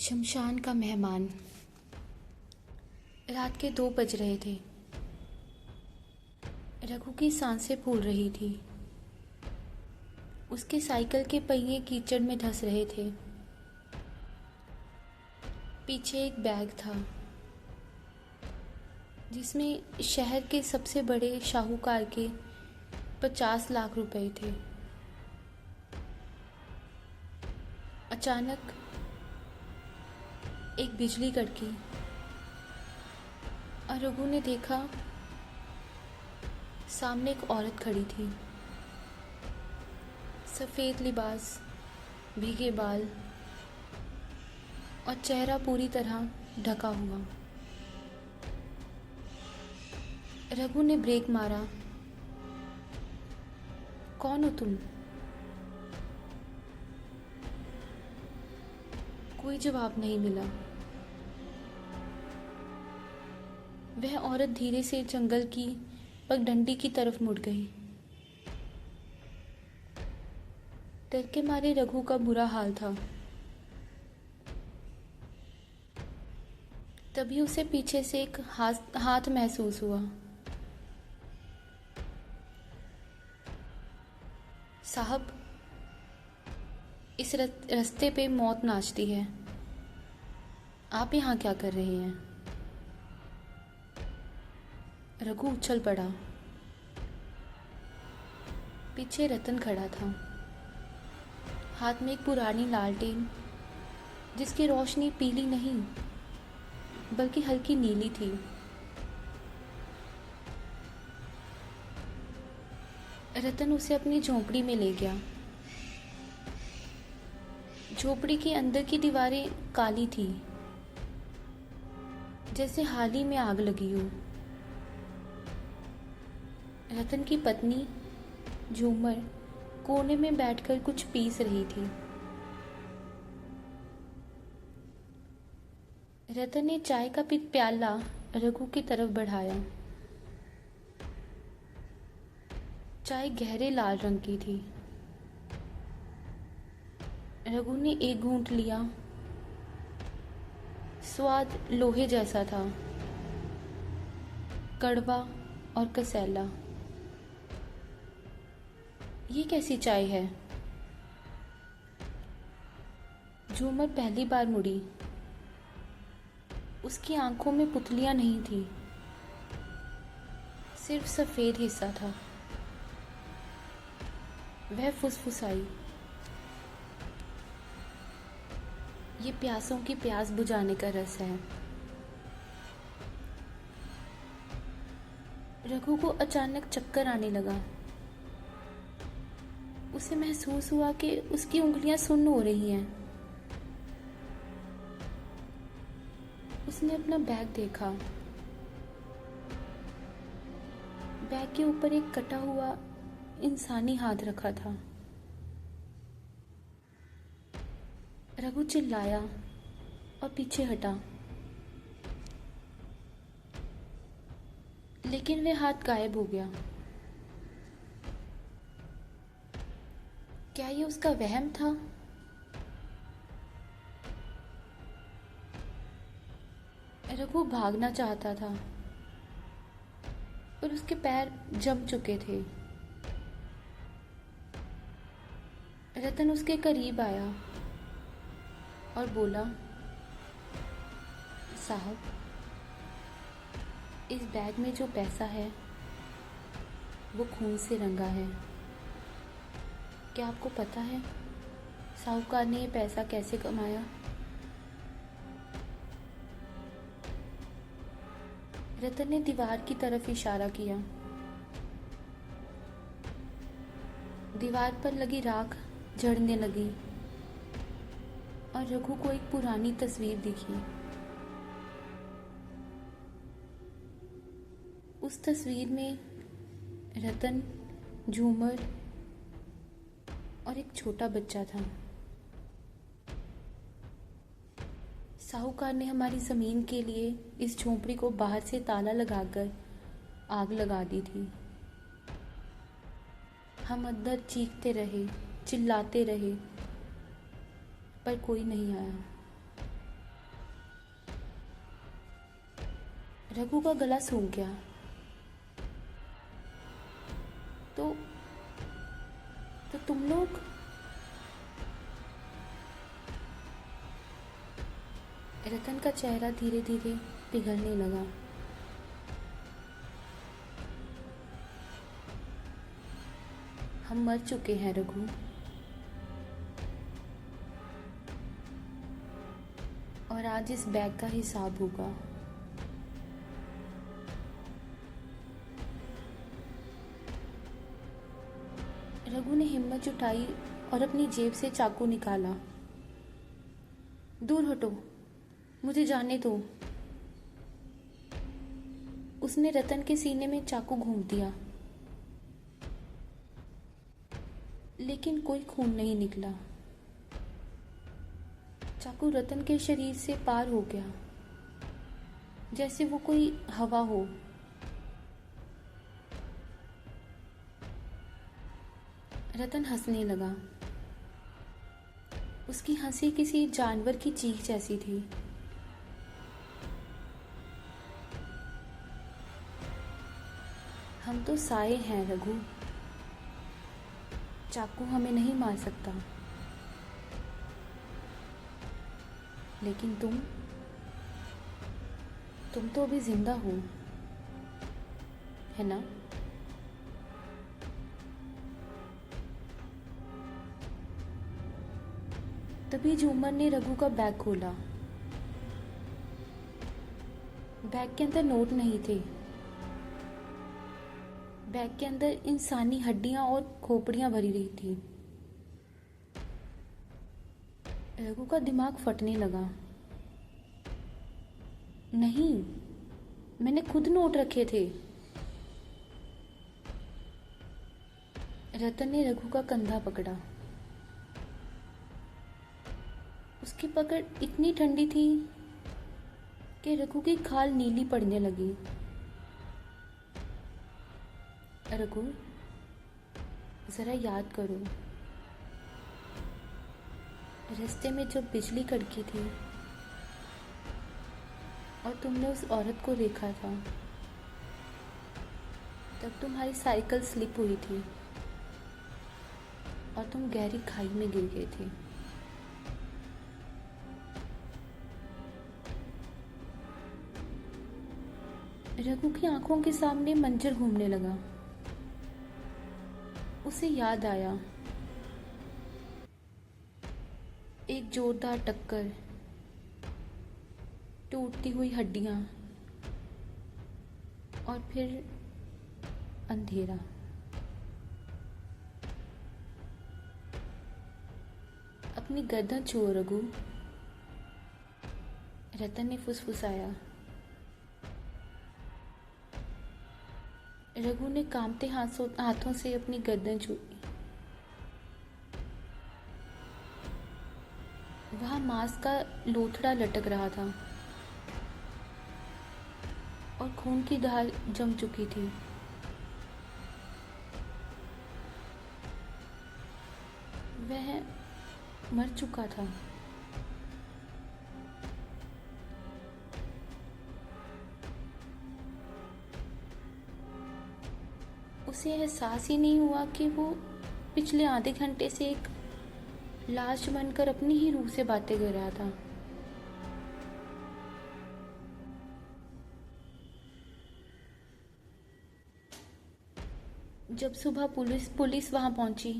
शमशान का मेहमान। रात के 2 बज रहे थे। रघु की सांसें फूल रही थी। उसके साइकिल के पहिए कीचड़ में धंस रहे थे। पीछे एक बैग था जिसमें शहर के सबसे बड़े शाहूकार के 50 लाख रुपए थे। अचानक एक बिजली कड़की और रघु ने देखा सामने एक औरत खड़ी थी। सफ़ेद लिबास, भीगे बाल और चेहरा पूरी तरह ढका हुआ। रघु ने ब्रेक मारा। कौन हो तुम? कोई जवाब नहीं मिला। वह औरत धीरे से जंगल की पगडंडी की तरफ मुड़ गई। डर के मारे रघु का बुरा हाल था। तभी उसे पीछे से एक हाथ महसूस हुआ। साहब, इस रास्ते पे मौत नाचती है। आप यहाँ क्या कर रहे हैं? रघु उछल पड़ा। पीछे रतन खड़ा था, हाथ में एक पुरानी लालटेन जिसकी रोशनी पीली नहीं बल्कि हल्की नीली थी। रतन उसे अपनी झोंपड़ी में ले गया। झोपड़ी के अंदर की दीवारें काली थी, जैसे हाल ही में आग लगी हो। रतन की पत्नी झूमर कोने में बैठकर कुछ पीस रही थी। रतन ने चाय का प्याला रघु की तरफ बढ़ाया। चाय गहरे लाल रंग की थी। रघु ने एक घूंट लिया। स्वाद लोहे जैसा था, कड़वा और कसैला। ये कैसी चाय है? झूमर पहली बार मुड़ी। उसकी आंखों में पुतलियां नहीं थी, सिर्फ सफेद हिस्सा था। वह फुसफुसाई, ये प्यासों की प्यास बुझाने का रस है। रघु को अचानक चक्कर आने लगा। उसे महसूस हुआ कि उसकी उंगलियां सुन्न हो रही हैं। उसने अपना बैग देखा। बैग के ऊपर एक कटा हुआ इंसानी हाथ रखा था। रघु चिल्लाया और पीछे हटा, लेकिन वह हाथ गायब हो गया। क्या ये उसका वहम था? रघु भागना चाहता था, पर उसके पैर जम चुके थे। रतन उसके करीब आया और बोला, साहब, इस बैग में जो पैसा है वो खून से रंगा है। क्या आपको पता है साहूकार ने ये पैसा कैसे कमाया? रतन ने दीवार की तरफ इशारा किया। दीवार पर लगी राख झड़ने लगी और रघु को एक पुरानी तस्वीर दिखी। उस तस्वीर में रतन, झूमर और एक छोटा बच्चा था। साहूकार ने हमारी जमीन के लिए इस झोंपड़ी को बाहर से ताला लगाकर आग लगा दी थी। हम अंदर चीखते रहे, चिल्लाते रहे, पर कोई नहीं आया। रघु का गला सूख गया। तो तुम लोग? रतन का चेहरा धीरे धीरे पिघलने लगा। हम मर चुके हैं रघु, और आज इस बैग का हिसाब होगा। रघु ने हिम्मत जुटाई और अपनी जेब से चाकू निकाला। दूर हटो, मुझे जाने दो। उसने रतन के सीने में चाकू घूंप दिया, लेकिन कोई खून नहीं निकला। चाकू रतन के शरीर से पार हो गया, जैसे वो कोई हवा हो। रतन हंसने लगा। उसकी हंसी किसी जानवर की चीख जैसी थी। हम तो साए हैं रघु, चाकू हमें नहीं मार सकता, लेकिन तुम तो अभी जिंदा हो, है ना? तभी झूमर ने रघु का बैग खोला। बैग के अंदर नोट नहीं थे। बैग के अंदर इंसानी हड्डियां और खोपड़ियां भरी रही थी। रघु का दिमाग फटने लगा। नहीं, मैंने खुद नोट रखे थे। रतन ने रघु का कंधा पकड़ा। उसकी पकड़ इतनी ठंडी थी कि रघु की खाल नीली पड़ने लगी। रघु, जरा याद करो, रास्ते में जब बिजली कड़की थी और तुमने उस औरत को देखा था, तब तुम्हारी साइकिल स्लिप हुई थी और तुम गहरी खाई में गिर गए थे। रघु की आंखों के सामने मंजर घूमने लगा। उसे याद आया, एक जोरदार टक्कर, टूटती हुई हड्डियां और फिर अंधेरा। अपनी गर्दन छुओ रघु, रतन ने फुसफुसाया। रघु ने कांपते हाथों से अपनी गर्दन छुई। वहां मांस का लोथड़ा लटक रहा था और खून की धार जम चुकी थी। वह मर चुका था। उसे एहसास ही नहीं हुआ कि वो पिछले आधे घंटे से एक लाश बनकर अपनी ही रूह से बातें कर रहा था। जब सुबह पुलिस वहां पहुंची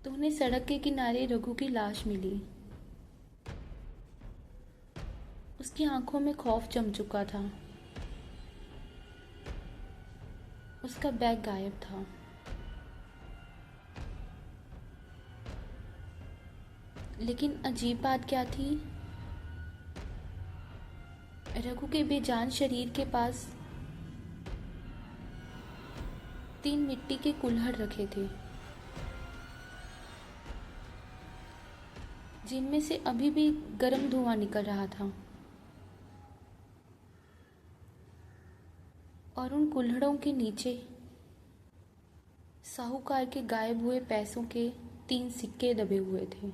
तो उन्हें सड़क के किनारे रघु की लाश मिली। उसकी आंखों में खौफ जम चुका था। उसका बैग गायब था। लेकिन अजीब बात क्या थी, रघु के बेजान शरीर के पास 3 मिट्टी के कुल्हड़ रखे थे, जिनमें से अभी भी गर्म धुआं निकल रहा था। और उन कुल्हड़ों के नीचे साहूकार के गायब हुए पैसों के 3 सिक्के दबे हुए थे।